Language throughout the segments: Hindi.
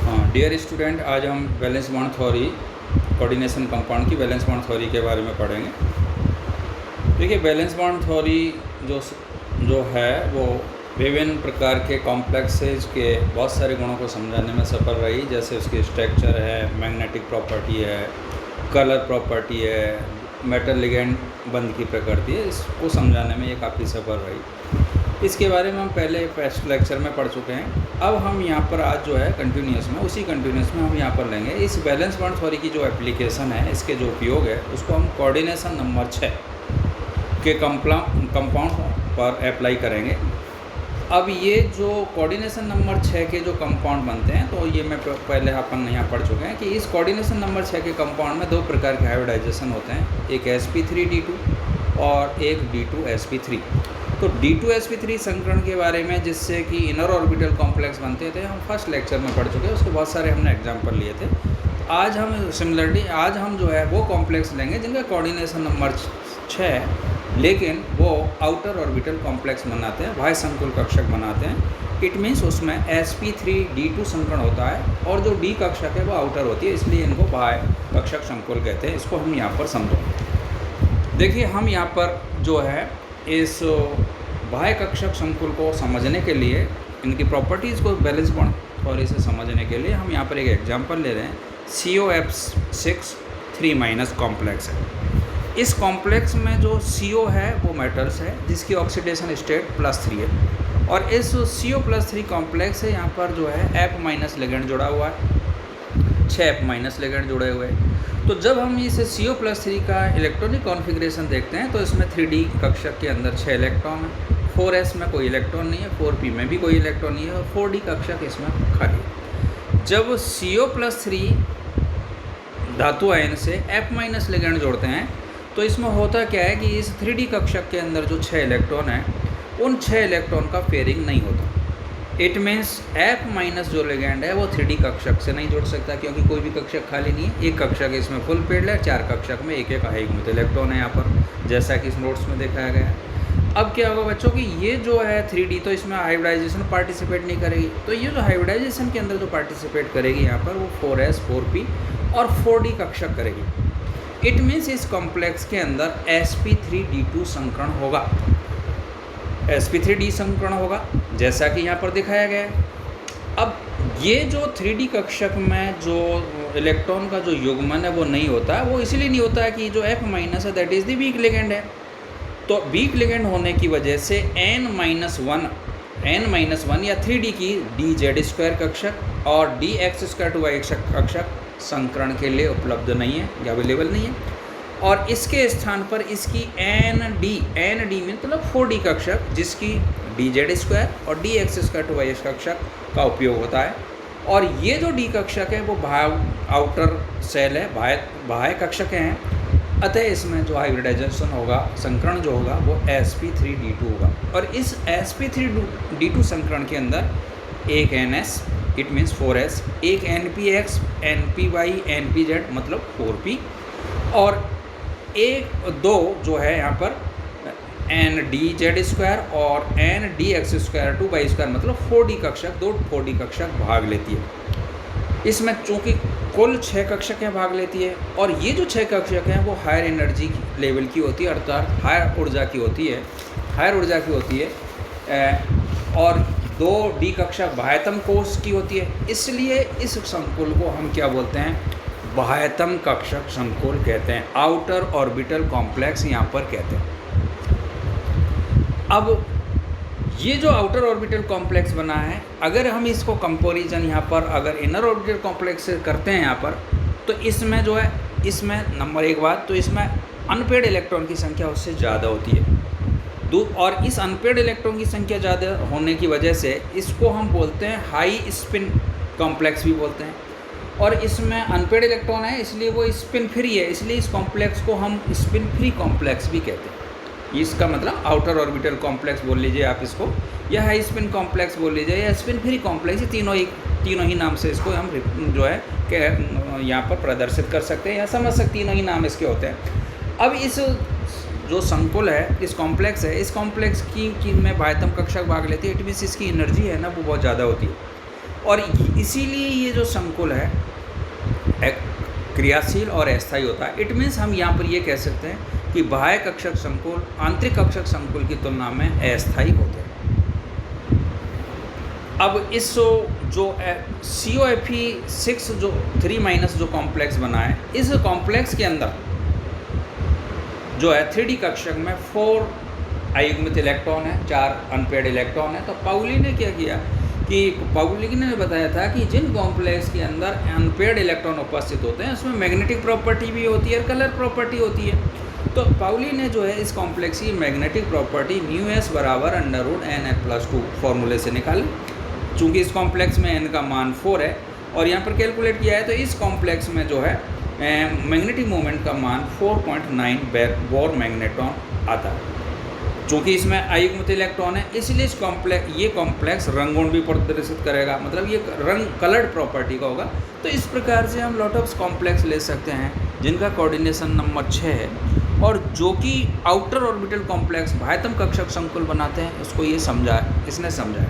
डियर स्टूडेंट, आज हम valence bond theory, coordination compound की वैलेंस बॉन्ड थ्योरी के बारे में पढ़ेंगे। देखिए, वैलेंस बॉन्ड थ्योरी जो है वो विभिन्न प्रकार के कॉम्प्लेक्सेज के बहुत सारे गुणों को समझाने में सफल रही, जैसे उसकी स्ट्रक्चर है, मैग्नेटिक प्रॉपर्टी है, कलर प्रॉपर्टी है, मेटल लिगेंड बंध की प्रकृति है। इसको समझाने में ये काफ़ी सफल रही। इसके बारे में हम पहले फर्स्ट लेक्चर में पढ़ चुके हैं। अब हम यहाँ पर आज जो है कंटिन्यूस में हम यहाँ पर लेंगे इस बैलेंस बॉन्ड थ्योरी की जो एप्लीकेशन है, इसके जो उपयोग है, उसको हम कोऑर्डिनेशन नंबर 6 के कंपाउंड पर अप्लाई करेंगे। अब ये जो कोऑर्डिनेशन नंबर 6 के जो कंपाउंड बनते हैं, तो ये मैं पहले अपन यहाँ पढ़ चुके हैं कि इस कोऑर्डिनेशन नंबर 6 के कंपाउंड में दो प्रकार के हाइब्रिडाइजेशन होते हैं, एक sp3d2 और एक d2sp3। तो d2sp3 संकरण के बारे में, जिससे कि इनर ऑर्बिटल कॉम्प्लेक्स बनते थे, हम फर्स्ट लेक्चर में पढ़ चुके हैं। उसके बहुत सारे हमने एग्जांपल लिए थे। आज हम जो है वो कॉम्प्लेक्स लेंगे जिनका कोऑर्डिनेशन नंबर 6 है, लेकिन वो आउटर ऑर्बिटल कॉम्प्लेक्स बनाते हैं, बाह्य संकुल कक्षक बनाते हैं। इट मीन्स उसमें sp3d2 संकरण होता है और जो d कक्षक है वो आउटर होती है, इसलिए इनको बाह्य कक्षक संकुल कहते हैं। इसको हम यहाँ पर समझो। देखिए, हम यहाँ पर जो है इस बाह्य कक्षक संकुल को समझने के लिए, इनकी प्रॉपर्टीज़ को बैलेंस बॉन्ड थ्योरी से समझने के लिए हम यहाँ पर एक एग्जांपल ले रहे हैं। COF6 3- कॉम्प्लेक्स है। इस कॉम्प्लेक्स में जो CO है वो मेटल्स है, जिसकी ऑक्सीडेशन स्टेट +3 है, और इस CO+3 कॉम्प्लेक्स से यहाँ पर जो है F- लिगेंड जुड़ा हुआ है, 6 F- लिगेंड जुड़े हुए हैं। तो जब हम इस CO+3 का इलेक्ट्रॉनिक कॉन्फ़िगरेशन देखते हैं, तो इसमें 3D कक्षक के अंदर 6 इलेक्ट्रॉन है, 4s में कोई इलेक्ट्रॉन नहीं है, 4p में भी कोई इलेक्ट्रॉन नहीं है, और 4d कक्षक इसमें खाली है। जब CO+3 धातु आयन से F- लिगेंड जोड़ते हैं, तो इसमें होता क्या है कि इस 3D कक्षक के अंदर जो 6 इलेक्ट्रॉन है, उन 6 इलेक्ट्रॉन का पेयरिंग नहीं होता। इट मीन्स F- जो लिगेंड है वो 3D कक्षक से नहीं जुड़ सकता, क्योंकि कोई भी कक्षक खाली नहीं है। एक कक्षक इसमें फुल पेड है, 4 कक्षक में एक आयुग्मित इलेक्ट्रॉन है यहाँ पर, जैसा कि इस नोट्स में दिखाया गया है। अब क्या होगा बच्चों कि ये जो है 3D, तो इसमें हाइब्रिडाइजेशन पार्टिसिपेट नहीं करेगी। तो ये जो हाइब्रिडाइजेशन के अंदर जो पार्टिसिपेट करेगी यहाँ पर, वो 4s 4p और 4d कक्षक करेगी। इट मीन्स इस कॉम्प्लेक्स के अंदर sp3d2 संकरण होगा, sp3d संकरण होगा, जैसा कि यहाँ पर दिखाया गया है। अब ये जो 3D कक्षक में जो इलेक्ट्रॉन का जो युग्मन है वो नहीं होता है। वो इसलिए नहीं होता है कि जो F- है that is the week ligand है। तो वीक लिगेंड होने की वजह से n-1 या 3D की dz² कक्षक और dx² कक्षक संकरण के लिए उपलब्ध नहीं है या अवेलेबल नहीं है, और इसके स्थान पर इसकी ND मतलब 4D कक्षक, जिसकी dz² और dx² कक्षक का उपयोग होता है। और ये जो d कक्षक है वो आउटर सेल है, बाह्य कक्षक हैं। अतः इसमें जो हाइब्रिडाइजेशन होगा, संकरण जो होगा, वो sp3d2 होगा। और इस sp3d2 संकरण के अंदर एक ns, इट मीन्स 4s, एक npx, npy, npz मतलब 4p, और एक दो जो है यहाँ पर ndz² और ndx² 2y² मतलब 4D कक्षक, 2 4D कक्षक भाग लेती है। इसमें चूँकि कुल 6 कक्षकें भाग लेती है, और ये जो 6 कक्षक हैं वो हायर एनर्जी लेवल की होती है, अर्थात हायर ऊर्जा की होती है, और 2D कक्षक बाह्यतम कोष की होती है। इसलिए इस संकुल को हम क्या बोलते हैं? बाह्यतम कक्षक संकुल कहते हैं, आउटर ऑर्बिटल कॉम्प्लेक्स यहाँ पर कहते हैं। अब ये जो आउटर ऑर्बिटल कॉम्प्लेक्स बना है, अगर हम इसको कंपैरिजन यहाँ पर अगर इनर ऑर्बिटल कॉम्प्लेक्स से करते हैं यहाँ पर, तो इसमें जो है, इसमें नंबर एक बात तो इसमें अनपेड इलेक्ट्रॉन की संख्या उससे ज़्यादा होती है। और इस अनपेड इलेक्ट्रॉन की संख्या ज़्यादा होने की वजह से इसको हम बोलते हैं हाई स्पिन कॉम्प्लेक्स भी बोलते हैं। और इसमें अनपेड इलेक्ट्रॉन है, इसलिए वो स्पिन फ्री है, इसलिए इस कॉम्प्लेक्स को हम स्पिन फ्री कॉम्प्लेक्स भी कहते हैं। इसका मतलब आउटर ऑर्बिटल कॉम्प्लेक्स बोल लीजिए आप इसको, या हाई स्पिन कॉम्प्लेक्स बोल लीजिए, या स्पिन फ्री कॉम्प्लेक्स, ये तीनों ही नाम से इसको हम जो है यहाँ पर प्रदर्शित कर सकते हैं या समझ सकते, तीनों ही नाम इसके होते हैं। अब इस जो संकुल है, इस कॉम्प्लेक्स है, इस कॉम्प्लेक्स की में बाह्यतम कक्षक भाग लेती है। इट मीन्स इसकी एनर्जी है ना वो बहुत ज़्यादा होती है, और इसीलिए ये जो संकुल है एक क्रियाशील और अस्थायी होता है। इट मीन्स हम यहाँ पर ये कह सकते हैं कि बाह्य कक्षक संकुल आंतरिक कक्षक संकुल की तुलना में अस्थायी होते हैं। अब इस जो COFE6 जो 3- जो कॉम्प्लेक्स बना है, इस कॉम्प्लेक्स के अंदर जो है 3D कक्षक में 4 अयुग्मित इलेक्ट्रॉन है, 4 अनपेयर्ड इलेक्ट्रॉन है। तो पाउली ने क्या किया कि पाउली ने बताया था कि जिन कॉम्प्लेक्स के अंदर अनपेयर्ड इलेक्ट्रॉन उपस्थित होते हैं उसमें मैग्नेटिक प्रॉपर्टी भी होती है और कलर प्रॉपर्टी होती है। तो पाउली ने जो है इस कॉम्प्लेक्स की मैग्नेटिक प्रॉपर्टी μs बराबर √n+2 फॉर्मूले से निकाली। चूँकि इस कॉम्प्लेक्स में n का मान 4 है और यहाँ पर कैलकुलेट किया है, तो इस कॉम्प्लेक्स में जो है मैग्नेटिक मोमेंट का मान 4.9 बोर मैग्नेट्रॉन आता है। चूँकि इसमें अयुग्मित इलेक्ट्रॉन है, इसलिए ये कॉम्प्लेक्स रंगुण भी प्रदर्शित करेगा, मतलब ये रंग कलर्ड प्रॉपर्टी का होगा। तो इस प्रकार से हम लॉटस कॉम्प्लेक्स ले सकते हैं जिनका कोऑर्डिनेशन नंबर 6 है और जो कि आउटर ऑर्बिटल कॉम्प्लेक्स बाह्यतम कक्षक संकुल बनाते हैं, उसको इसने समझाया।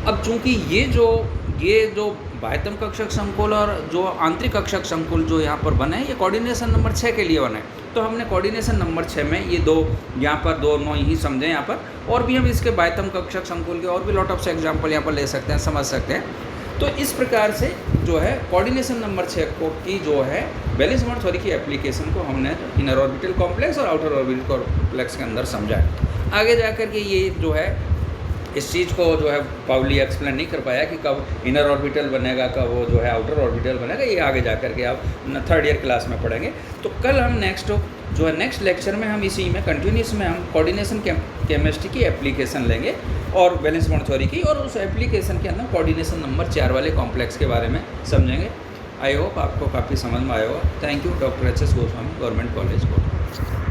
अब चूँकि ये जो बाह्यतम कक्षक संकुल और जो आंतरिक कक्षक संकुल जो यहाँ पर बने हैं, ये कोऑर्डिनेशन नंबर 6 के लिए बने। तो हमने कोऑर्डिनेशन नंबर 6 में ये यहाँ पर दोनों ही समझे यहाँ पर, और भी हम इसके बाह्यतम कक्षक संकुल के और भी लॉट ऑफ एग्जाम्पल यहाँ पर ले सकते हैं, समझ सकते हैं। तो इस प्रकार से जो है कोऑर्डिनेशन नंबर 6 की जो है वैलेंस बॉन्ड थ्योरी की एप्लीकेशन को हमने इनर ऑर्बिटल कॉम्प्लेक्स और आउटर ऑर्बिटल कॉम्प्लेक्स के अंदर समझा है। आगे जाकर के ये जो है इस चीज़ को जो है पाउली एक्सप्लेन नहीं कर पाया कि कब इनर ऑर्बिटल बनेगा, कब वो जो है आउटर ऑर्बिटल बनेगा, ये आगे जा कर के आप 3rd ईयर क्लास में पढ़ेंगे। तो कल हम नेक्स्ट लेक्चर में हम इसी में कंटिन्यूस में हम कोऑर्डिनेशन केमिस्ट्री की एप्लीकेशन लेंगे और वैलेंस बॉन्ड थ्योरी की, और उस एप्लीकेशन के अंदर कोऑर्डिनेशन नंबर 4 वाले कॉम्प्लेक्स के बारे में समझेंगे। आई होप आपको काफ़ी समझ में आया होगा। Thank you. Doctor HS Goswami, government college Kota.